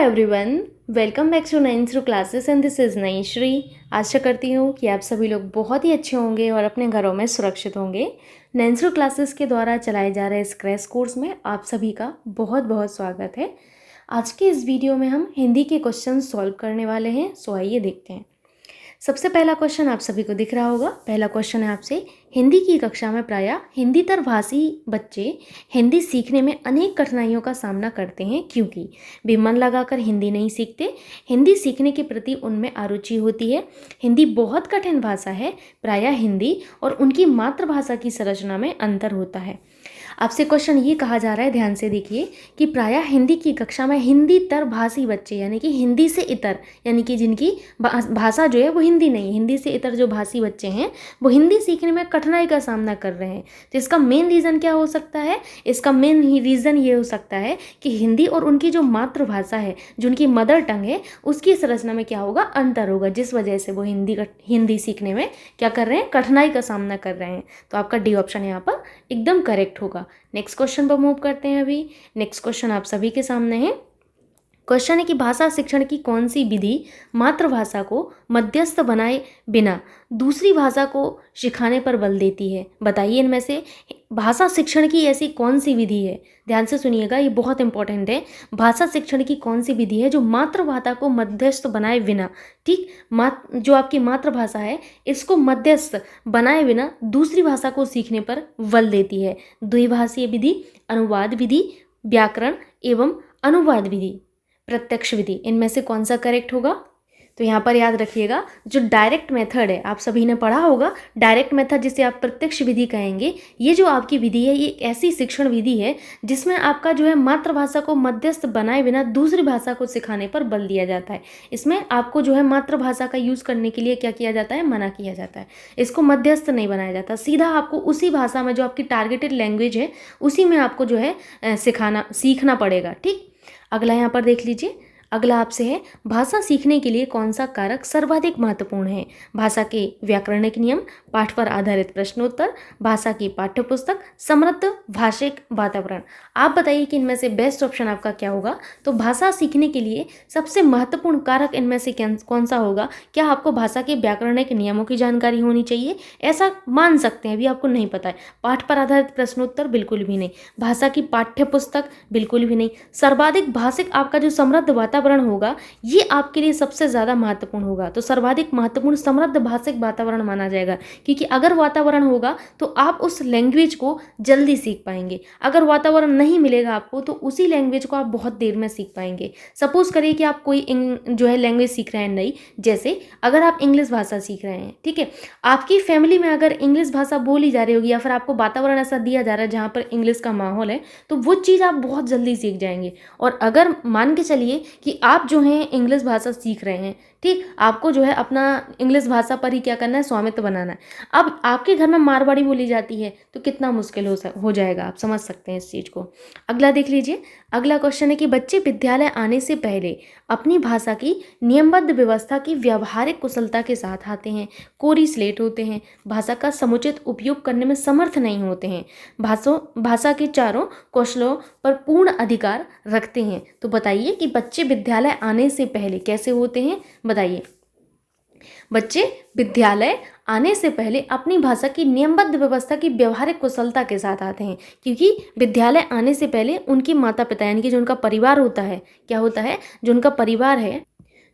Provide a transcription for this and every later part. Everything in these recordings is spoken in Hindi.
Everyone, welcome back to 9th through classes and this is Nai Shri. आशा करती हूँ कि आप सभी लोग बहुत ही अच्छे होंगे और अपने घरों में सुरक्षित होंगे। 9th थ्रू क्लासेस के द्वारा चलाए जा रहे इस क्रैश कोर्स में आप सभी का बहुत बहुत स्वागत है। आज के इस वीडियो में हम हिंदी के क्वेश्चन सॉल्व करने वाले हैं। सो आइए देखते हैं। सबसे पहला क्वेश्चन आप सभी को दिख रहा होगा। पहला क्वेश्चन है आपसे, हिंदी की कक्षा में प्रायः हिंदीतर भाषी बच्चे हिंदी सीखने में अनेक कठिनाइयों का सामना करते हैं क्योंकि वे मन लगाकर हिंदी नहीं सीखते। हिंदी सीखने के प्रति उनमें अरुचि होती है। हिंदी बहुत कठिन भाषा है। प्रायः हिंदी और उनकी मातृभाषा की संरचना में अंतर होता है। आपसे क्वेश्चन ये कहा जा रहा है, ध्यान से देखिए, कि प्रायः हिंदी की कक्षा में हिंदीतर भाषी बच्चे यानी कि हिंदी से इतर यानी कि जिनकी भाषा जो है वो हिंदी नहीं, हिंदी से इतर जो भाषी बच्चे हैं वो हिंदी सीखने में कठिनाई का सामना कर रहे हैं। तो इसका मेन रीज़न क्या हो सकता है? इसका मेन रीज़न ये हो सकता है कि हिंदी और उनकी जो मातृभाषा है, जो उनकी मदर टंग है, उसकी संरचना में क्या होगा? अंतर होगा, जिस वजह से वो हिंदी सीखने में क्या कर रहे हैं? कठिनाई का सामना कर रहे हैं। तो आपका डी ऑप्शन यहाँ पर एकदम करेक्ट होगा। नेक्स्ट क्वेश्चन पर मूव करते हैं। अभी नेक्स्ट क्वेश्चन आप सभी के सामने है। क्वेश्चन है कि भाषा शिक्षण की कौन सी विधि मातृभाषा को मध्यस्थ बनाए बिना दूसरी भाषा को सिखाने पर बल देती है? बताइए इनमें से भाषा शिक्षण की ऐसी कौन सी विधि है? ध्यान से सुनिएगा, ये बहुत इंपॉर्टेंट है। भाषा शिक्षण की कौन सी विधि है जो मातृभाषा को मध्यस्थ बनाए बिना, ठीक, जो आपकी मातृभाषा है इसको मध्यस्थ बनाए बिना दूसरी भाषा को सीखने पर बल देती है? द्विभाषीय विधि, अनुवाद विधि, व्याकरण एवं अनुवाद विधि, प्रत्यक्ष विधि, इनमें से कौन सा करेक्ट होगा? तो यहाँ पर याद रखिएगा, जो डायरेक्ट मेथड है, आप सभी ने पढ़ा होगा डायरेक्ट मेथड, जिसे आप प्रत्यक्ष विधि कहेंगे। ये जो आपकी विधि है ये एक ऐसी शिक्षण विधि है जिसमें आपका जो है मातृभाषा को मध्यस्थ बनाए बिना दूसरी भाषा को सिखाने पर बल दिया जाता है। इसमें आपको जो है मातृभाषा का यूज़ करने के लिए क्या किया जाता है? मना किया जाता है। इसको मध्यस्थ नहीं बनाया जाता, सीधा आपको उसी भाषा में जो आपकी टारगेटेड लैंग्वेज है उसी में आपको जो है सीखना पड़ेगा। ठीक, अगला यहाँ पर देख लीजिए। अगला आपसे है, भाषा सीखने के लिए कौन सा कारक सर्वाधिक महत्वपूर्ण है? भाषा के व्याकरणिक नियम, पाठ पर आधारित प्रश्नोत्तर, भाषा की पाठ्यपुस्तक, समृद्ध भाषिक वातावरण। आप बताइए कि इनमें से बेस्ट ऑप्शन आपका क्या होगा? तो भाषा सीखने के लिए सबसे महत्वपूर्ण कारक इनमें से कौन सा होगा? क्या आपको भाषा के व्याकरणिक नियमों की जानकारी होनी चाहिए? ऐसा मान सकते हैं, अभी आपको नहीं पता है। पाठ पर आधारित प्रश्नोत्तर बिल्कुल भी नहीं, भाषा की पाठ्यपुस्तक बिल्कुल भी नहीं, सर्वाधिक भाषिक आपका जो समृद्ध वातावरण होगा ये आपके लिए सबसे ज़्यादा महत्वपूर्ण होगा। तो सर्वाधिक महत्वपूर्ण समृद्ध भाषिक वातावरण माना जाएगा, क्योंकि अगर वातावरण होगा तो आप उस लैंग्वेज को जल्दी सीख पाएंगे। अगर वातावरण नहीं मिलेगा आपको तो उसी लैंग्वेज को आप बहुत देर में सीख पाएंगे। सपोज करिए कि आप कोई जो है लैंग्वेज सीख रहे हैं नई, जैसे अगर आप इंग्लिश भाषा सीख रहे हैं, ठीक है, आपकी फैमिली में अगर इंग्लिश भाषा बोली जा रही होगी या फिर आपको वातावरण ऐसा दिया जा रहा है जहाँ पर इंग्लिश का माहौल है, तो वो चीज़ आप बहुत जल्दी सीख जाएंगे। और अगर मान के चलिए कि आप जो हैं इंग्लिश भाषा सीख रहे हैं, ठीक, आपको जो है अपना इंग्लिश भाषा पर ही क्या करना है? स्वामित्व बनाना है। अब आपके घर में मारवाड़ी बोली जाती है तो कितना मुश्किल हो जाएगा, आप समझ सकते हैं इस चीज़ को। अगला देख लीजिए। अगला क्वेश्चन है कि बच्चे विद्यालय आने से पहले अपनी भाषा की नियमबद्ध व्यवस्था की व्यावहारिक कुशलता के साथ आते हैं, कोरी स्लेट होते हैं, भाषा का समुचित उपयोग करने में समर्थ नहीं होते हैं, भाषा के चारों कौशलों पर पूर्ण अधिकार रखते हैं। तो बताइए कि बच्चे विद्यालय आने से पहले कैसे होते हैं? बताइए। बच्चे विद्यालय आने से पहले अपनी भाषा की नियमबद्ध व्यवस्था की व्यवहारिक कुशलता के साथ आते हैं, क्योंकि विद्यालय आने से पहले उनकी माता पिता यानी कि जो उनका परिवार होता है, क्या होता है, जो उनका परिवार है,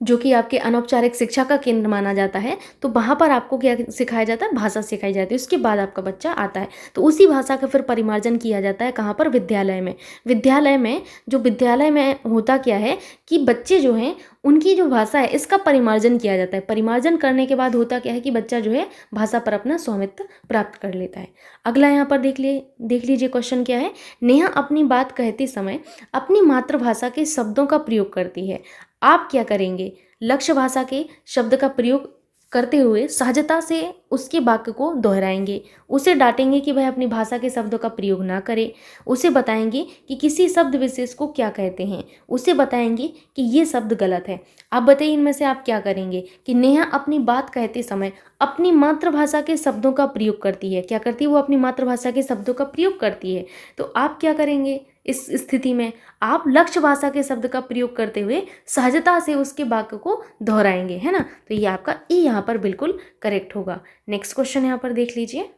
जो कि आपके अनौपचारिक शिक्षा का केंद्र माना जाता है, तो वहाँ पर आपको क्या सिखाया जाता है? भाषा सिखाई जाती है। उसके बाद आपका बच्चा आता है तो उसी भाषा का फिर परिमार्जन किया जाता है। कहाँ पर? विद्यालय में। विद्यालय में होता क्या है कि बच्चे जो हैं उनकी जो भाषा है इसका परिमार्जन किया जाता है। परिमार्जन करने के बाद होता क्या है कि बच्चा जो है भाषा पर अपना स्वामित्व प्राप्त कर लेता है। अगला यहाँ पर देख लीजिए क्वेश्चन क्या है। नेहा अपनी बात कहते समय अपनी मातृभाषा के शब्दों का प्रयोग करती है, आप क्या करेंगे? लक्ष्य भाषा के शब्द का प्रयोग करते हुए सहजता से उसके वाक्य को दोहराएंगे, उसे डांटेंगे कि वह अपनी भाषा के शब्दों का प्रयोग ना करे, उसे बताएंगे कि किसी शब्द विशेष को क्या कहते हैं, उसे बताएंगे कि ये शब्द गलत है। आप बताइए इनमें से आप क्या करेंगे कि नेहा अपनी बात कहते समय अपनी मातृभाषा के शब्दों का प्रयोग करती है। क्या करती है? वो अपनी मातृभाषा के शब्दों का प्रयोग करती है। तो आप क्या करेंगे इस स्थिति में? आप लक्ष्य भाषा के शब्द का प्रयोग करते हुए सहजता से उसके वाक्य को दोहराएंगे, है ना। तो ये आपका ई यहाँ पर बिल्कुल करेक्ट होगा। नेक्स्ट क्वेश्चन यहाँ पर देख लीजिए।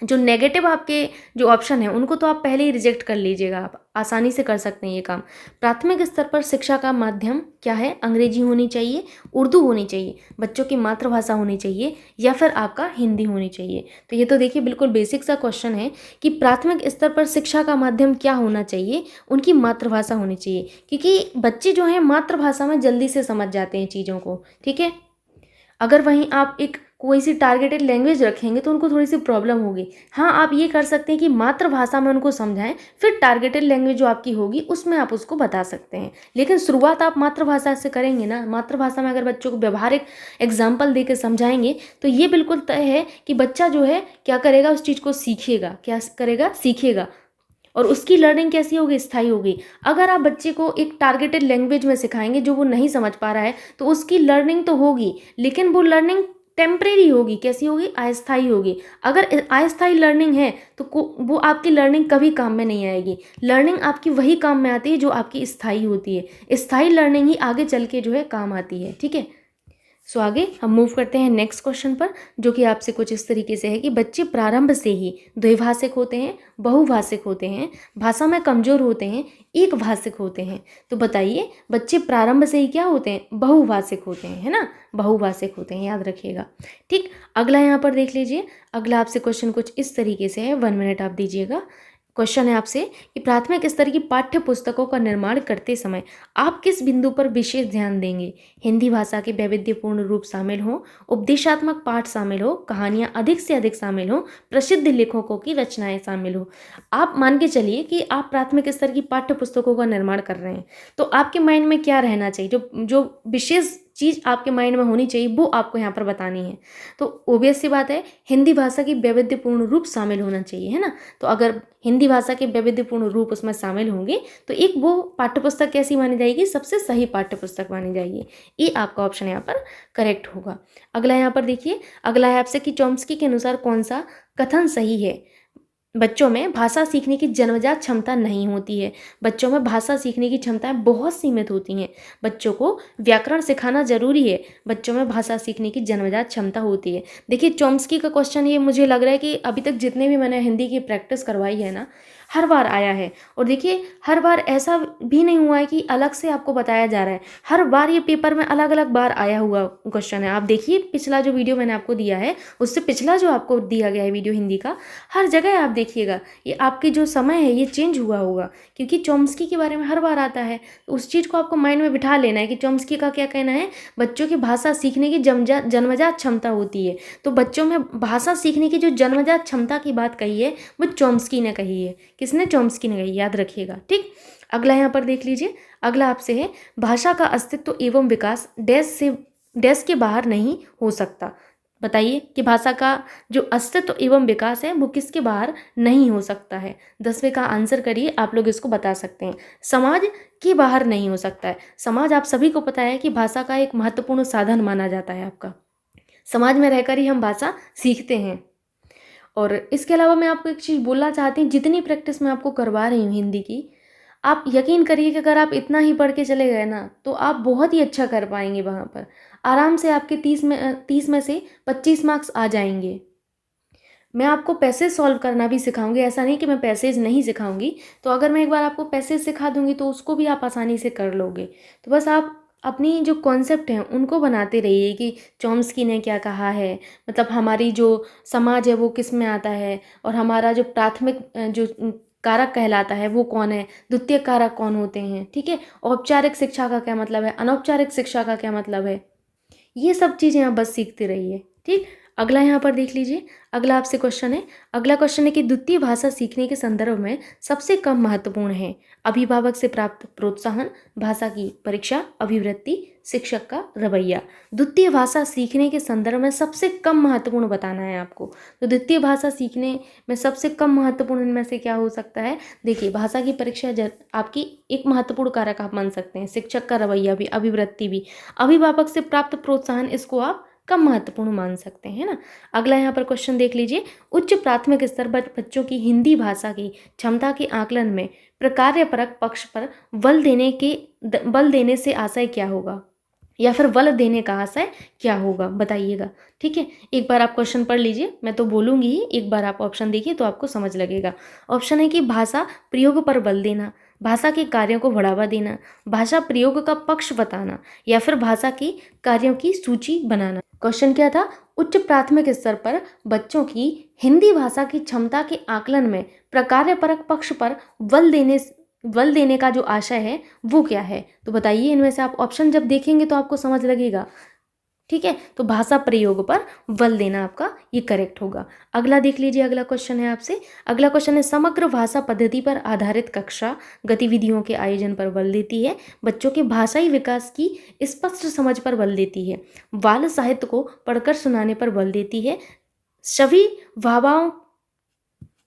जो नेगेटिव आपके जो ऑप्शन है उनको तो आप पहले ही रिजेक्ट कर लीजिएगा, आप आसानी से कर सकते हैं ये काम। प्राथमिक स्तर पर शिक्षा का माध्यम क्या है? अंग्रेजी होनी चाहिए, उर्दू होनी चाहिए, बच्चों की मातृभाषा होनी चाहिए, या फिर आपका हिंदी होनी चाहिए। तो ये तो देखिए बिल्कुल बेसिक सा क्वेश्चन है कि प्राथमिक स्तर पर शिक्षा का माध्यम क्या होना चाहिए? उनकी मातृभाषा होनी चाहिए, क्योंकि बच्चे जो हैं मातृभाषा में जल्दी से समझ जाते हैं चीज़ों को, ठीक है। अगर वहीं आप एक कोई सी टारगेटेड लैंग्वेज रखेंगे तो उनको थोड़ी सी प्रॉब्लम होगी। हाँ, आप ये कर सकते हैं कि मातृभाषा में उनको समझाएं, फिर टारगेटेड लैंग्वेज जो आपकी होगी उसमें आप उसको बता सकते हैं। लेकिन शुरुआत आप मातृभाषा से करेंगे ना। मातृभाषा में अगर बच्चों को व्यवहारिक एग्जाम्पल देकर समझाएंगे तो ये बिल्कुल तय है कि बच्चा जो है क्या करेगा, उस चीज़ को सीखेगा। क्या करेगा? सीखेगा। और उसकी लर्निंग कैसी होगी? स्थायी होगी। अगर आप बच्चे को एक टारगेटेड लैंग्वेज में सिखाएंगे जो वो नहीं समझ पा रहा है तो उसकी लर्निंग तो होगी, लेकिन वो लर्निंग टेम्परेरी होगी। कैसी होगी? अस्थायी होगी। अगर अस्थायी लर्निंग है तो वो आपकी लर्निंग कभी काम में नहीं आएगी। लर्निंग आपकी वही काम में आती है जो आपकी स्थायी होती है। स्थायी लर्निंग ही आगे चल के जो है काम आती है, ठीक है। सो आगे हम मूव करते हैं नेक्स्ट क्वेश्चन पर, जो कि आपसे कुछ इस तरीके से है कि बच्चे प्रारंभ से ही द्विभाषिक होते हैं, बहुभाषिक होते हैं, भाषा में कमजोर होते हैं, एक भाषिक होते हैं। तो बताइए बच्चे प्रारंभ से ही क्या होते हैं? बहुभाषिक होते हैं, है ना। बहुभाषिक होते हैं, याद रखिएगा। ठीक, अगला यहाँ पर देख लीजिए। अगला आपसे क्वेश्चन कुछ इस तरीके से है, 1 मिनट आप दीजिएगा। क्वेश्चन है आपसे कि प्राथमिक स्तर की पाठ्य पुस्तकों का निर्माण करते समय आप किस बिंदु पर विशेष ध्यान देंगे? हिंदी भाषा के वैविध्यपूर्ण रूप शामिल हो, उपदेशात्मक पाठ शामिल हो, कहानियां अधिक से अधिक शामिल हो, प्रसिद्ध लेखकों की रचनाएं शामिल हो। आप मान के चलिए कि आप प्राथमिक स्तर की पाठ्य पुस्तकों का निर्माण कर रहे हैं, तो आपके माइंड में क्या रहना चाहिए? जो जो विशेष चीज़ आपके माइंड में होनी चाहिए वो आपको यहाँ पर बतानी है। तो ओबियस सी बात है, हिंदी भाषा की वैविध्यपूर्ण रूप शामिल होना चाहिए, है ना। तो अगर हिंदी भाषा के वैविध्यपूर्ण रूप उसमें शामिल होंगे तो एक वो पाठ्यपुस्तक कैसी मानी जाएगी? सबसे सही पाठ्यपुस्तक मानी जाएगी। ये आपका ऑप्शन यहाँ पर करेक्ट होगा। अगला यहाँ पर देखिए, अगला है आपसे कि चॉम्स्की के अनुसार कौन सा कथन सही है? बच्चों में भाषा सीखने की जन्मजात क्षमता नहीं होती है। बच्चों में भाषा सीखने की क्षमताएं बहुत सीमित होती हैं। बच्चों को व्याकरण सिखाना जरूरी है, बच्चों में भाषा सीखने की जन्मजात क्षमता होती है। देखिए चॉम्स्की का क्वेश्चन ये मुझे लग रहा है कि अभी तक जितने भी मैंने हिंदी की प्रैक्टिस करवाई है ना, हर बार आया है। और देखिए हर बार ऐसा भी नहीं हुआ है कि अलग से आपको बताया जा रहा है, हर बार ये पेपर में अलग अलग बार आया हुआ क्वेश्चन है। आप देखिए पिछला जो वीडियो मैंने आपको दिया है उससे पिछला जो आपको दिया गया है वीडियो हिंदी का, हर जगह आप देखिएगा ये आपके जो समय है ये चेंज हुआ होगा, क्योंकि चॉम्स्की के बारे में हर बार आता है। तो उस चीज़ को आपको माइंड में बिठा लेना है कि चॉम्स्की का क्या कहना है, बच्चों की भाषा सीखने की जन्मजात क्षमता होती है। तो बच्चों में भाषा सीखने की जो जन्मजात क्षमता की बात कही है वो चॉम्स्की ने कही है। किसने? चॉम्स्की ने कही, याद रखिएगा। ठीक, अगला यहाँ पर देख लीजिए। अगला आपसे है भाषा का अस्तित्व एवं विकास डैश के बाहर नहीं हो सकता। बताइए कि भाषा का जो अस्तित्व एवं विकास है वो किसके बाहर नहीं हो सकता है? 10वें का आंसर करिए, आप लोग इसको बता सकते हैं। समाज के बाहर नहीं हो सकता है। समाज आप सभी को पता है कि भाषा का एक महत्वपूर्ण साधन माना जाता है। आपका समाज में रहकर ही हम भाषा सीखते हैं। और इसके अलावा मैं आपको एक चीज़ बोलना चाहती हूँ, जितनी प्रैक्टिस मैं आपको करवा रही हूँ हिंदी की, आप यकीन करिए कि अगर आप इतना ही पढ़ के चले गए ना तो आप बहुत ही अच्छा कर पाएंगे। वहाँ पर आराम से आपके 30 में से 25 मार्क्स आ जाएंगे। मैं आपको पैसेज सॉल्व करना भी सिखाऊंगी, ऐसा नहीं कि मैं पैसेज नहीं सिखाऊंगी। तो अगर मैं एक बार आपको पैसेज सिखा दूंगी तो उसको भी आप आसानी से कर लोगे। तो बस आप अपनी जो कॉन्सेप्ट हैं उनको बनाते रहिए कि चॉम्स्की ने क्या कहा है, मतलब हमारी जो समाज है वो किस में आता है, और हमारा जो प्राथमिक जो कारक कहलाता है वो कौन है, द्वितीय कारक कौन होते हैं, ठीक है, औपचारिक शिक्षा का क्या मतलब है, अनौपचारिक शिक्षा का क्या मतलब है, ये सब चीज़ें आप बस सीखते रहिए। ठीक, अगला यहाँ पर देख लीजिए, अगला आपसे क्वेश्चन है। अगला क्वेश्चन है कि द्वितीय भाषा सीखने के संदर्भ में सबसे कम महत्वपूर्ण है अभिभावक से प्राप्त प्रोत्साहन, भाषा की परीक्षा, अभिवृत्ति, शिक्षक का रवैया। द्वितीय भाषा सीखने के संदर्भ में सबसे कम महत्वपूर्ण बताना है आपको। तो द्वितीय भाषा सीखने में सबसे कम महत्वपूर्ण इनमें से क्या हो सकता है? देखिए, भाषा की परीक्षा आपकी एक महत्वपूर्ण कारक आप मान सकते हैं, शिक्षक का रवैया भी, अभिवृत्ति भी, अभिभावक से प्राप्त प्रोत्साहन, इसको आप कम महत्वपूर्ण मान सकते हैं ना। अगला यहाँ पर क्वेश्चन देख लीजिए, उच्च प्राथमिक स्तर पर बच्चों की हिंदी भाषा की क्षमता के आकलन में प्रकार्यपरक पक्ष पर बल देने से आशय क्या होगा, या फिर बल देने का आशय क्या होगा, बताइएगा। ठीक है, एक बार आप क्वेश्चन पढ़ लीजिए, मैं तो बोलूँगी ही, एक बार आप ऑप्शन देखिए तो आपको समझ लगेगा। ऑप्शन है कि भाषा प्रयोग पर बल देना, भाषा के कार्यों को बढ़ावा देना, भाषा प्रयोग का पक्ष बताना, या फिर भाषा के कार्यों की सूची बनाना। क्वेश्चन क्या था? उच्च प्राथमिक स्तर पर बच्चों की हिंदी भाषा की क्षमता के आकलन में प्रकार्यपरक पक्ष पर बल देने का जो आशय है वो क्या है? तो बताइए, इनमें से आप ऑप्शन जब देखेंगे तो आपको समझ लगेगा। ठीक है, तो भाषा प्रयोग पर बल देना आपका ये करेक्ट होगा। अगला देख लीजिए, अगला क्वेश्चन है आपसे। अगला क्वेश्चन है, समग्र भाषा पद्धति पर आधारित कक्षा गतिविधियों के आयोजन पर बल देती है, बच्चों के भाषाई विकास की स्पष्ट समझ पर बल देती है, बाल साहित्य को पढ़कर सुनाने पर बल देती है, सभी भाषाओं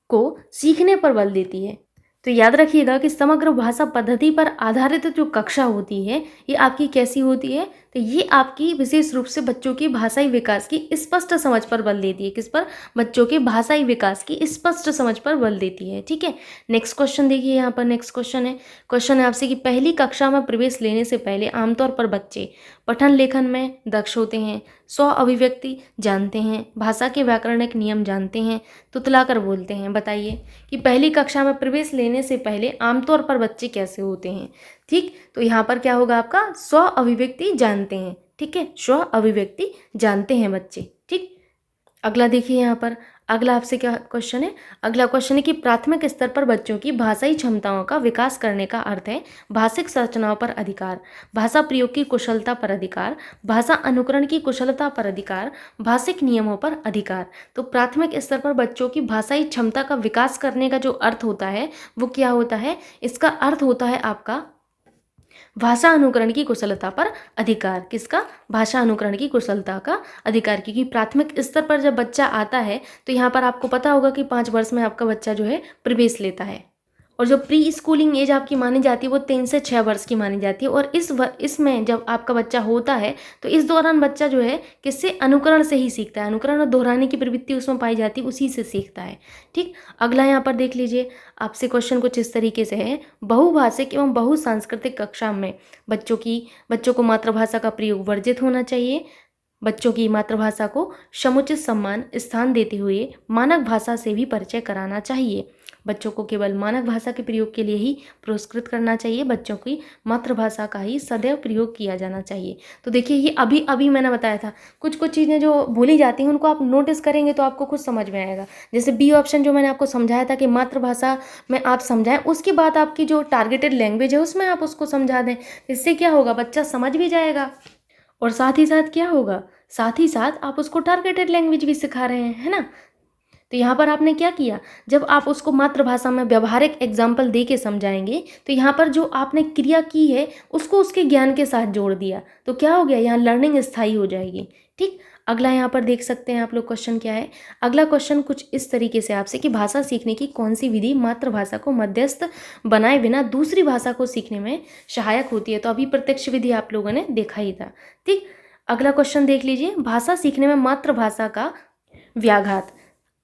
को सीखने पर बल देती है। तो याद रखिएगा कि समग्र भाषा पद्धति पर आधारित जो कक्षा होती है ये आपकी कैसी होती है? तो ये आपकी विशेष रूप से बच्चों की भाषाई विकास की स्पष्ट समझ पर बल देती है। किस पर? बच्चों के भाषाई विकास की स्पष्ट समझ पर बल देती है। ठीक है, नेक्स्ट क्वेश्चन देखिए, यहाँ पर नेक्स्ट क्वेश्चन है आपसे कि पहली कक्षा में प्रवेश लेने से पहले आमतौर पर बच्चे पठन लेखन में दक्ष होते हैं, स्व अभिव्यक्ति जानते हैं, भाषा के व्याकरणिक नियम जानते हैं, तुतलाकर बोलते हैं। बताइए कि पहली कक्षा में प्रवेश लेने से पहले आमतौर पर बच्चे कैसे होते हैं? ठीक, तो यहाँ पर क्या होगा आपका? स्व अभिव्यक्ति जानते हैं। ठीक है, स्व अभिव्यक्ति जानते हैं बच्चे। ठीक, अगला देखिए, यहाँ पर अगला आपसे क्या क्वेश्चन है? अगला क्वेश्चन है कि प्राथमिक स्तर पर बच्चों की भाषाई क्षमताओं का विकास करने का अर्थ है भाषिक संरचनाओं पर अधिकार, भाषा प्रयोग की कुशलता पर अधिकार, भाषा अनुकरण की कुशलता पर अधिकार, भाषिक नियमों पर अधिकार। तो प्राथमिक स्तर पर बच्चों की भाषाई क्षमता का विकास करने का जो अर्थ होता है वो क्या होता है? इसका अर्थ होता है आपका भाषा अनुकरण की कुशलता पर अधिकार। किसका? भाषा अनुकरण की कुशलता का अधिकार। क्योंकि प्राथमिक स्तर पर जब बच्चा आता है तो यहाँ पर आपको पता होगा कि 5 वर्ष में आपका बच्चा जो है प्रवेश लेता है, और जो प्री स्कूलिंग एज आपकी मानी जाती है वो 3 से 6 वर्ष की मानी जाती है। और इसमें जब आपका बच्चा होता है तो इस दौरान बच्चा जो है किससे? अनुकरण से ही सीखता है। अनुकरण और दोहराने की प्रवृत्ति उसमें पाई जाती है, उसी से सीखता है। ठीक, अगला यहाँ पर देख लीजिए, आपसे क्वेश्चन कुछ इस तरीके से है, बहुभाषिक एवं बहुसांस्कृतिक कक्षा में बच्चों को मातृभाषा का प्रयोग वर्जित होना चाहिए, बच्चों की मातृभाषा को समुचित सम्मान स्थान देते हुए मानक भाषा से भी परिचय कराना चाहिए। बच्चों को केवल मानक भाषा के प्रयोग के लिए ही पुरस्कृत करना चाहिए, बच्चों की मातृभाषा का ही सदैव प्रयोग किया जाना चाहिए। तो देखिए, ये अभी मैंने बताया था, कुछ चीज़ें जो भूली जाती हैं उनको आप नोटिस करेंगे तो आपको खुद समझ में आएगा। जैसे बी ऑप्शन जो मैंने आपको समझाया था कि मातृभाषा में आप समझाएं, उसके बाद आपकी जो टारगेटेड लैंग्वेज है उसमें आप उसको समझा दें। इससे क्या होगा? बच्चा समझ भी जाएगा, और साथ ही साथ क्या होगा? साथ ही साथ आप उसको टारगेटेड लैंग्वेज भी सिखा रहे हैं, है ना। तो यहाँ पर आपने क्या किया? जब आप उसको मातृभाषा में व्यवहारिक एग्जाम्पल दे के समझाएंगे तो यहाँ पर जो आपने क्रिया की है उसको उसके ज्ञान के साथ जोड़ दिया, तो क्या हो गया? यहाँ लर्निंग स्थायी हो जाएगी। ठीक, अगला यहाँ पर देख सकते हैं आप लोग, क्वेश्चन क्या है? अगला क्वेश्चन कुछ इस तरीके से आपसे कि भाषा सीखने की कौन सी विधि मातृभाषा को मध्यस्थ बनाए बिना दूसरी भाषा को सीखने में सहायक होती है? तो अभी प्रत्यक्ष विधि आप लोगों ने देखा ही था। ठीक, अगला क्वेश्चन देख लीजिए, भाषा सीखने में मातृभाषा का व्याघात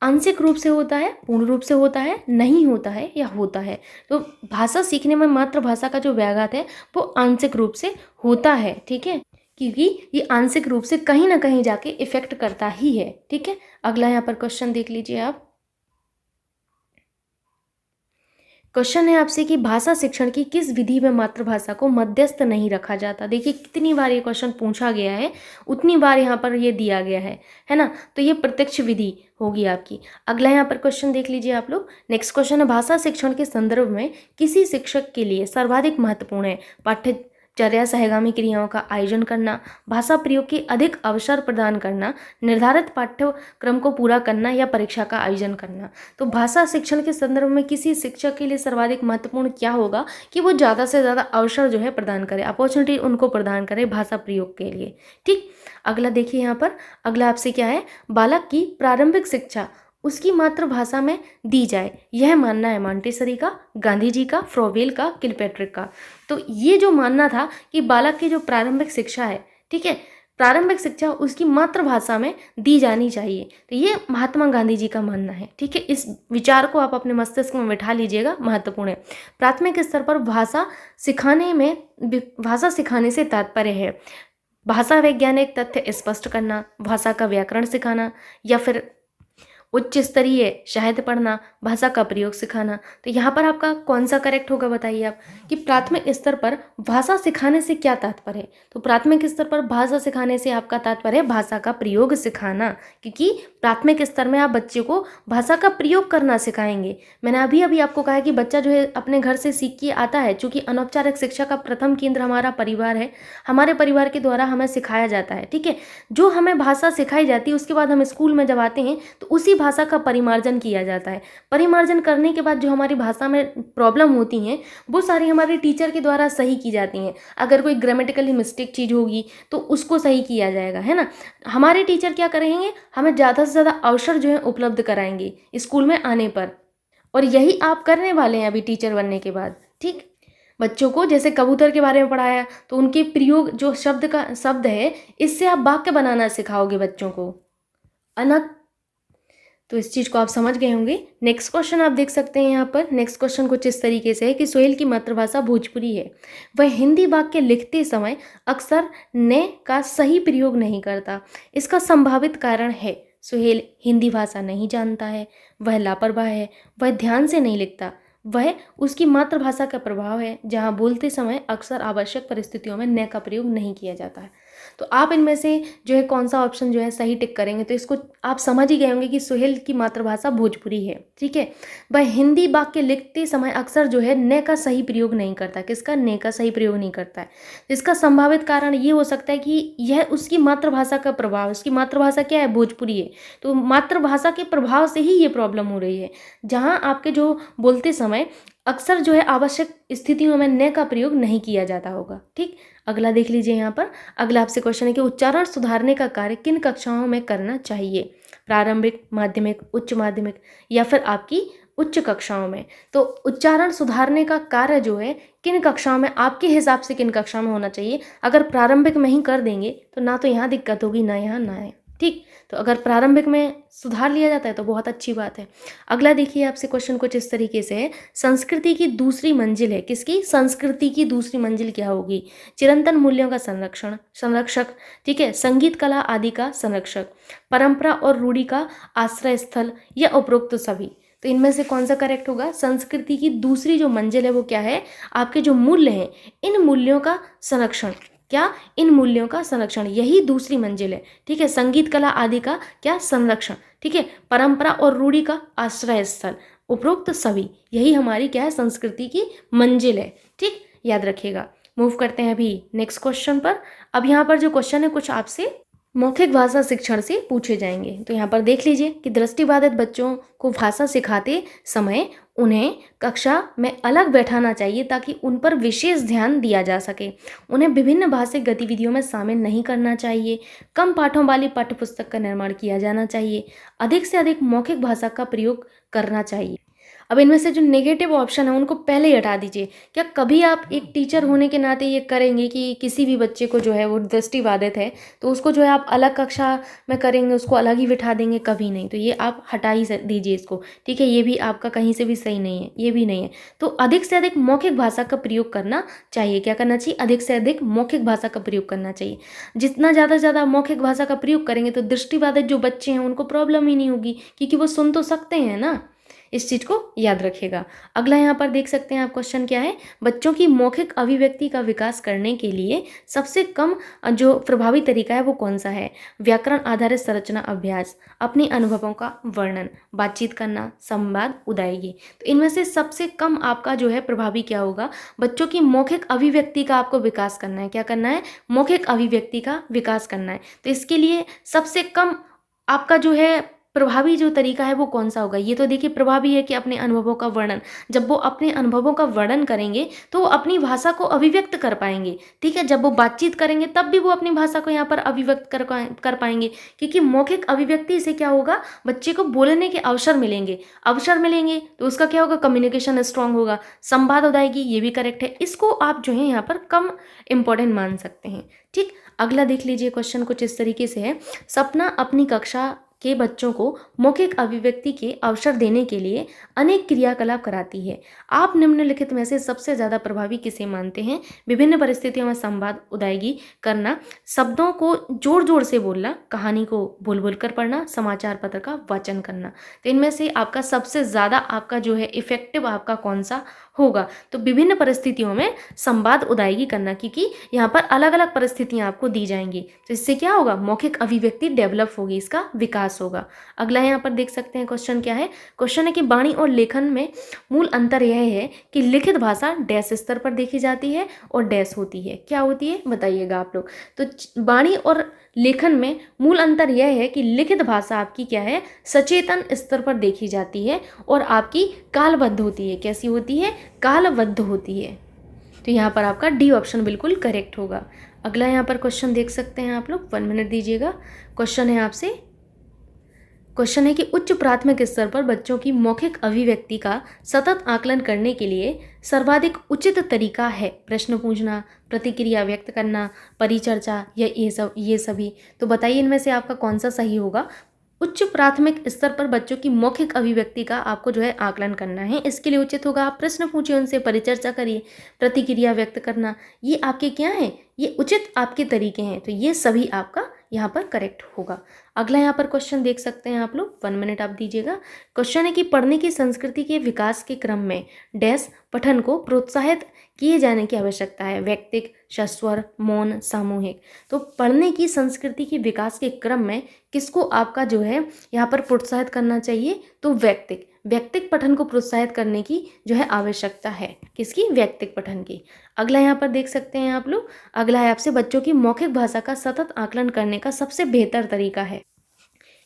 आंशिक रूप से होता है, पूर्ण रूप से होता है, नहीं होता है, या होता है? तो भाषा सीखने में मातृभाषा का जो व्याघात है वो आंशिक रूप से होता है। ठीक है, क्योंकि ये आंशिक रूप से कहीं ना कहीं जाके इफेक्ट करता ही है। ठीक है, अगला यहाँ पर क्वेश्चन देख लीजिए आप। क्वेश्चन है आपसे कि भाषा शिक्षण की किस विधि में मातृभाषा को मध्यस्थ नहीं रखा जाता? देखिए, कितनी बार ये क्वेश्चन पूछा गया है उतनी बार यहाँ पर ये दिया गया है ना। तो ये प्रत्यक्ष विधि होगी आपकी। अगला यहाँ पर क्वेश्चन देख लीजिए आप लोग। नेक्स्ट क्वेश्चन है, भाषा शिक्षण के संदर्भ में किसी शिक्षक के लिए सर्वाधिक महत्वपूर्ण है चर्या सहगामी क्रियाओं का आयोजन करना, भाषा प्रयोग के अधिक अवसर प्रदान करना, निर्धारित पाठ्यक्रम को पूरा करना या परीक्षा का आयोजन करना। तो भाषा शिक्षण के संदर्भ में किसी शिक्षक के लिए सर्वाधिक महत्वपूर्ण क्या होगा कि वो ज़्यादा से ज़्यादा अवसर जो है प्रदान करे, अपॉर्चुनिटी उनको प्रदान करे भाषा प्रयोग के लिए। ठीक, अगला देखिए यहाँ पर, अगला आपसे क्या है, बालक की प्रारंभिक शिक्षा उसकी मातृभाषा में दी जाए, यह मानना है मॉन्टेसरी का, गांधी जी का, फ्रोवेल का, किलपैट्रिक का। तो ये जो मानना था कि बालक की जो प्रारंभिक शिक्षा है, ठीक है, प्रारंभिक शिक्षा उसकी मातृभाषा में दी जानी चाहिए, तो ये महात्मा गांधी जी का मानना है। ठीक है, इस विचार को आप अपने मस्तिष्क में बिठा लीजिएगा, महत्वपूर्ण है। प्राथमिक स्तर पर भाषा सिखाने से तात्पर्य है भाषा वैज्ञानिक तथ्य स्पष्ट करना, भाषा का व्याकरण सिखाना, या फिर उच्च स्तरीय साहित्य पढ़ना, भाषा का प्रयोग सिखाना। तो यहाँ पर आपका कौन सा करेक्ट होगा बताइए आप, कि प्राथमिक स्तर पर भाषा सिखाने से क्या तात्पर्य है। तो प्राथमिक स्तर पर भाषा सिखाने से आपका तात्पर्य है भाषा का प्रयोग सिखाना, क्योंकि प्राथमिक स्तर में आप बच्चे को भाषा का प्रयोग करना सिखाएंगे। मैंने अभी अभी आपको कहा कि बच्चा जो है अपने घर से सीख के आता है, चूँकि अनौपचारिक शिक्षा का प्रथम केंद्र हमारा परिवार है, हमारे परिवार के द्वारा हमें सिखाया जाता है। ठीक है, जो हमें भाषा सिखाई जाती है उसके बाद हम स्कूल में जब आते हैं तो उसी भाषा का परिमार्जन किया जाता है। परिमार्जन करने के बाद जो हमारी भाषा में प्रॉब्लम होती हैं वो सारी हमारे टीचर के द्वारा सही की जाती हैं। अगर कोई ग्रामेटिकली मिस्टेक चीज़ होगी तो उसको सही किया जाएगा, है ना। हमारे टीचर क्या करेंगे, हमें ज़्यादा से ज़्यादा अवसर जो है उपलब्ध कराएंगे स्कूल में आने पर, और यही आप करने वाले हैं अभी टीचर बनने के बाद। ठीक, बच्चों को जैसे कबूतर के बारे में पढ़ाया तो उनके प्रयोग जो शब्द है, इससे आप वाक्य बनाना सिखाओगे बच्चों को, अनक। तो इस चीज़ को आप समझ गए होंगे। नेक्स्ट क्वेश्चन आप देख सकते हैं यहाँ पर। नेक्स्ट क्वेश्चन कुछ इस तरीके से है कि सोहेल की मातृभाषा भोजपुरी है, वह हिंदी वाक्य लिखते समय अक्सर ने का सही प्रयोग नहीं करता। इसका संभावित कारण है सोहेल हिंदी भाषा नहीं जानता है, वह लापरवाह है, वह ध्यान से नहीं लिखता, वह उसकी मातृभाषा का प्रभाव है जहाँ बोलते समय अक्सर आवश्यक परिस्थितियों में न का प्रयोग नहीं किया जाता है। तो आप इनमें से जो है कौन सा ऑप्शन जो है सही टिक करेंगे। तो इसको आप समझ ही गए होंगे कि सोहेल की मातृभाषा भोजपुरी है। ठीक है, वह हिंदी वाक्य लिखते समय अक्सर जो है न का सही प्रयोग नहीं करता। किसका, न का सही प्रयोग नहीं करता है। तो इसका संभावित कारण ये हो सकता है कि यह उसकी मातृभाषा का प्रभाव, उसकी मातृभाषा क्या है, भोजपुरी है, तो मातृभाषा के प्रभाव से ही ये प्रॉब्लम हो रही है, जहाँ आपके जो बोलते समय अक्सर जो है आवश्यक स्थितियों में न का प्रयोग नहीं किया जाता होगा। ठीक, अगला देख लीजिए यहाँ पर। अगला आपसे क्वेश्चन है कि उच्चारण सुधारने का कार्य किन कक्षाओं में करना चाहिए, प्रारंभिक, माध्यमिक, उच्च माध्यमिक, या फिर आपकी उच्च कक्षाओं में। तो उच्चारण सुधारने का कार्य जो है किन कक्षाओं में, आपके हिसाब से किन कक्षाओं में होना चाहिए। अगर प्रारंभिक में ही कर देंगे तो ना तो यहाँ दिक्कत होगी ना यहाँ ना है। ठीक, तो अगर प्रारंभिक में सुधार लिया जाता है तो बहुत अच्छी बात है। अगला देखिए आपसे क्वेश्चन कुछ इस तरीके से है, संस्कृति की दूसरी मंजिल है, किसकी, संस्कृति की दूसरी मंजिल क्या होगी, चिरंतन मूल्यों का संरक्षक, ठीक है, संगीत कला आदि का संरक्षक, परंपरा और रूढ़ि का आश्रय स्थल, या उपरोक्त सभी। तो इनमें से कौन सा करेक्ट होगा, संस्कृति की दूसरी जो मंजिल है वो क्या है, आपके जो मूल्य हैं इन मूल्यों का संरक्षण, क्या, इन मूल्यों का संरक्षण, यही दूसरी मंजिल है। ठीक है, संगीत कला आदि का क्या, संरक्षण। ठीक है, परंपरा और रूढ़ि का आश्रय स्थल, उपरोक्त सभी, यही हमारी क्या है, संस्कृति की मंजिल है। ठीक, याद रखिएगा। मूव करते हैं अभी नेक्स्ट क्वेश्चन पर। अब यहाँ पर जो क्वेश्चन है कुछ आपसे मौखिक भाषा शिक्षण से पूछे जाएंगे। तो यहाँ पर देख लीजिए कि दृष्टिबाधित बच्चों को भाषा सिखाते समय उन्हें कक्षा में अलग बैठाना चाहिए ताकि उन पर विशेष ध्यान दिया जा सके। उन्हें विभिन्न भाषिक गतिविधियों में शामिल नहीं करना चाहिए। कम पाठों वाली पाठ्यपुस्तक का निर्माण किया जाना चाहिए। अधिक से अधिक मौखिक भाषा का प्रयोग करना चाहिए। अब इनमें से जो नेगेटिव ऑप्शन है उनको पहले ही हटा दीजिए। क्या कभी आप एक टीचर होने के नाते ये करेंगे कि किसी भी बच्चे को जो है वो दृष्टिबाधित है तो उसको जो है आप अलग कक्षा में करेंगे, उसको अलग ही बिठा देंगे? कभी नहीं। तो ये आप हटा ही दीजिए इसको। ठीक है, ये भी आपका कहीं से भी सही नहीं है, ये भी नहीं है। तो अधिक से अधिक मौखिक भाषा का प्रयोग करना चाहिए। क्या करना चाहिए? अधिक से अधिक मौखिक भाषा का प्रयोग करना चाहिए। जितना ज़्यादा से ज़्यादा मौखिक भाषा का प्रयोग करेंगे तो दृष्टिबाधित जो बच्चे हैं उनको प्रॉब्लम ही नहीं होगी, क्योंकि वो सुन तो सकते हैं ना। इस चीज़ को याद रखिएगा। अगला यहाँ पर देख सकते हैं आप क्वेश्चन क्या है, बच्चों की मौखिक अभिव्यक्ति का विकास करने के लिए सबसे कम जो प्रभावी तरीका है वो कौन सा है? व्याकरण आधारित संरचना अभ्यास, अपने अनुभवों का वर्णन, बातचीत करना, संवाद, उदायगी। तो इनमें से सबसे कम आपका जो है प्रभावी क्या होगा? बच्चों की मौखिक अभिव्यक्ति का आपको विकास करना है। क्या करना है? मौखिक अभिव्यक्ति का विकास करना है। तो इसके लिए सबसे कम आपका जो है प्रभावी जो तरीका है वो कौन सा होगा? ये तो देखिए प्रभावी है कि अपने अनुभवों का वर्णन, जब वो अपने अनुभवों का वर्णन करेंगे तो वो अपनी भाषा को अभिव्यक्त कर पाएंगे। ठीक है, जब वो बातचीत करेंगे तब भी वो अपनी भाषा को यहाँ पर अभिव्यक्त कर पाएंगे, क्योंकि मौखिक अभिव्यक्ति से क्या होगा, बच्चे को बोलने के अवसर मिलेंगे तो उसका क्या होगा, कम्युनिकेशन स्ट्रांग होगा, संवाद उदायगी, ये भी करेक्ट है। इसको आप जो है यहाँ पर कम इंपॉर्टेंट मान सकते हैं। ठीक, अगला देख लीजिए क्वेश्चन कुछ इस तरीके से है, सपना अपनी कक्षा के बच्चों को मौखिक अभिव्यक्ति के अवसर देने के लिए अनेक क्रियाकलाप कराती है। आप निम्नलिखित में से सबसे ज़्यादा प्रभावी किसे मानते हैं? विभिन्न परिस्थितियों में संवाद उदायगी करना, शब्दों को जोर जोर से बोलना, कहानी को बोल बोल कर पढ़ना, समाचार पत्र का वाचन करना। तो इनमें से आपका सबसे ज़्यादा आपका जो है इफेक्टिव आपका कौन सा होगा? तो विभिन्न परिस्थितियों में संवाद उदायगी करना, क्योंकि यहाँ पर अलग अलग परिस्थितियाँ आपको दी जाएंगी, तो इससे क्या होगा, मौखिक अभिव्यक्ति डेवलप होगी, इसका विकास होगा। अगला यहाँ पर देख सकते हैं क्वेश्चन क्या है, क्वेश्चन है कि वाणी और लेखन में मूल अंतर यह है कि लिखित भाषा डैश स्तर पर देखी जाती है और डैश होती है। क्या होती है बताइएगा आप लोग। तो वाणी और लेखन में मूल अंतर यह है कि लिखित भाषा आपकी क्या है, सचेतन स्तर पर देखी जाती है और आपकी कालबद्ध होती है। कैसी होती है? कालबद्ध होती है। तो यहाँ पर आपका डी ऑप्शन बिल्कुल करेक्ट होगा। अगला यहाँ पर क्वेश्चन देख सकते हैं आप लोग, 1 मिनट दीजिएगा। क्वेश्चन है आपसे, क्वेश्चन है कि उच्च प्राथमिक स्तर पर बच्चों की मौखिक अभिव्यक्ति का सतत आकलन करने के लिए सर्वाधिक उचित तरीका है प्रश्न पूछना, प्रतिक्रिया व्यक्त करना, परिचर्चा या ये सभी। तो बताइए इनमें से आपका कौन सा सही होगा? उच्च प्राथमिक स्तर पर बच्चों की मौखिक अभिव्यक्ति का आपको जो है आकलन करना है, इसके लिए उचित होगा आप प्रश्न पूछिए, उनसे परिचर्चा करिए, प्रतिक्रिया व्यक्त करना, ये आपके क्या है, ये उचित आपके तरीके हैं। तो ये सभी आपका यहाँ पर करेक्ट होगा। अगला यहाँ पर क्वेश्चन देख सकते हैं आप लोग, 1 मिनट आप दीजिएगा। क्वेश्चन है कि पढ़ने की संस्कृति के विकास के क्रम में डैश पठन को प्रोत्साहित किए जाने की आवश्यकता है, व्यक्तिक, सस्वर, मौन, सामूहिक। तो पढ़ने की संस्कृति के विकास के क्रम में किसको आपका जो है यहाँ पर प्रोत्साहित करना चाहिए? तो व्यक्तिक पठन को प्रोत्साहित करने की जो है आवश्यकता है। किसकी? व्यक्तिक पठन की। अगला यहाँ पर देख सकते हैं आप लोग, अगला है आपसे बच्चों की मौखिक भाषा का सतत आकलन करने का सबसे बेहतर तरीका है।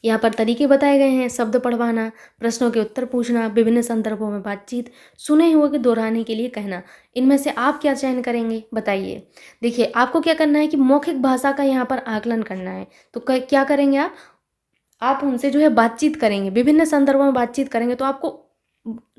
यहाँ पर तरीके बताए गए हैं, शब्द पढ़वाना, प्रश्नों के उत्तर पूछना, विभिन्न संदर्भों में बातचीत, सुने हुए के दोहराने के लिए कहना। इनमें से आप क्या चयन करेंगे बताइए। देखिए आपको क्या करना है कि मौखिक भाषा का यहाँ पर आकलन करना है, तो क्या करेंगे आप उनसे जो है बातचीत करेंगे, विभिन्न संदर्भों में बातचीत करेंगे, तो आपको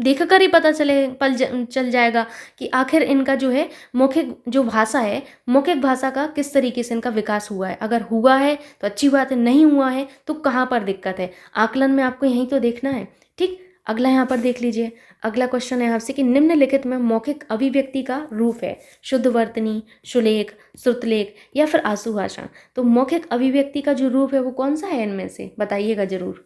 देखकर ही पता चल जाएगा कि आखिर इनका जो है मौखिक जो भाषा है, मौखिक भाषा का किस तरीके से इनका विकास हुआ है। अगर हुआ है तो अच्छी बात है, नहीं हुआ है तो कहाँ पर दिक्कत है, आकलन में आपको यहीं तो देखना है। ठीक, अगला यहाँ पर देख लीजिए। अगला क्वेश्चन है आपसे कि निम्नलिखित में मौखिक अभिव्यक्ति का रूप है शुद्ध वर्तनी, सुलेख, श्रुतलेख या फिर आशु भाषा। तो मौखिक अभिव्यक्ति का जो रूप है वो कौन सा है इनमें से बताइएगा जरूर।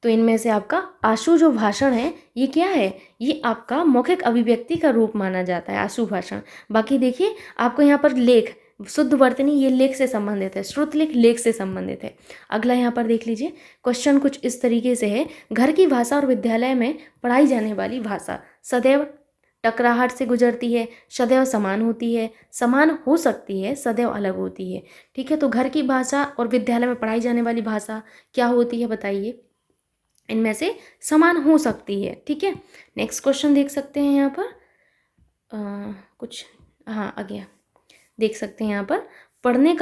तो इनमें से आपका आशु जो भाषण है ये क्या है, ये आपका मौखिक अभिव्यक्ति का रूप माना जाता है, आशु भाषण। बाकी देखिए आपको यहाँ पर लेख, शुद्ध वर्तनी ये लेख से संबंधित है, श्रुतलेख लेख से संबंधित है। अगला यहाँ पर देख लीजिए, क्वेश्चन कुछ इस तरीके से है, घर की भाषा और विद्यालय में पढ़ाई जाने वाली भाषा सदैव टकराहट से गुजरती है, सदैव समान होती है, समान हो सकती है, सदैव अलग होती है। ठीक है, तो घर की भाषा और विद्यालय में पढ़ाई जाने वाली भाषा क्या होती है बताइए। इनमें से समान हो सकती है। ठीक है, नेक्स्ट क्वेश्चन देख सकते हैं यहाँ पर कुछ, हाँ आगे देख सकते हैं यहाँ पर, पढ़ने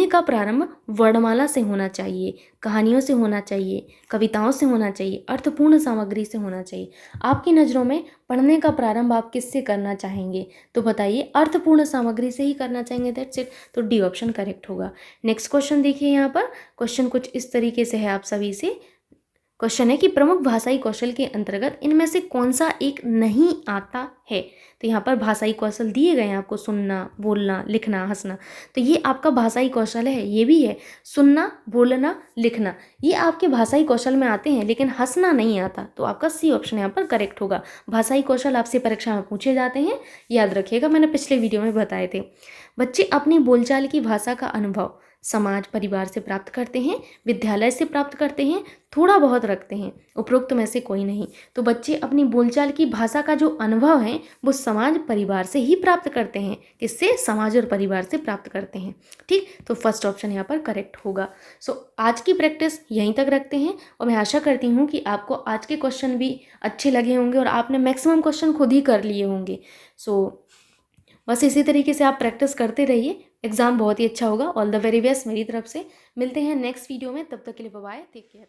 का प्रारंभ वर्णमाला से होना चाहिए, कहानियों से होना चाहिए, कविताओं से होना चाहिए, अर्थपूर्ण सामग्री से होना चाहिए। आपकी नज़रों में पढ़ने का प्रारंभ आप किससे करना चाहेंगे? तो बताइए, अर्थपूर्ण सामग्री से ही करना चाहेंगे, दैट्स इट। तो डी ऑप्शन करेक्ट होगा। नेक्स्ट क्वेश्चन देखिए यहाँ पर, क्वेश्चन कुछ इस तरीके से है आप सभी से, क्वेश्चन है कि प्रमुख भाषाई कौशल के अंतर्गत इनमें से कौन सा एक नहीं आता है। तो यहाँ पर भाषाई कौशल दिए गए हैं आपको, सुनना, बोलना, लिखना, हंसना। तो ये आपका भाषाई कौशल है, ये भी है सुनना, बोलना, लिखना, ये आपके भाषाई कौशल में आते हैं, लेकिन हंसना नहीं आता। तो आपका सी ऑप्शन यहाँ पर करेक्ट होगा। भाषाई कौशल आपसे परीक्षा में पूछे जाते हैं, याद रखिएगा, मैंने पिछले वीडियो में बताए थे। बच्चे अपनी बोलचाल की भाषा का अनुभव समाज परिवार से प्राप्त करते हैं, विद्यालय से प्राप्त करते हैं, थोड़ा बहुत रखते हैं, उपरोक्त में से कोई नहीं। तो बच्चे अपनी बोलचाल की भाषा का जो अनुभव है वो समाज परिवार से ही प्राप्त करते हैं। किससे? समाज और परिवार से प्राप्त करते हैं। ठीक, तो फर्स्ट ऑप्शन यहाँ पर करेक्ट होगा। आज की प्रैक्टिस यहीं तक रखते हैं और मैं आशा करती हूँ कि आपको आज के क्वेश्चन भी अच्छे लगे होंगे और आपने मैक्सिमम क्वेश्चन खुद ही कर लिए होंगे। बस इसी तरीके से आप प्रैक्टिस करते रहिए, एग्ज़ाम बहुत ही अच्छा होगा। ऑल द वेरी बेस्ट मेरी तरफ से। मिलते हैं नेक्स्ट वीडियो में, तब तक के लिए बाय बाय, टेक केयर।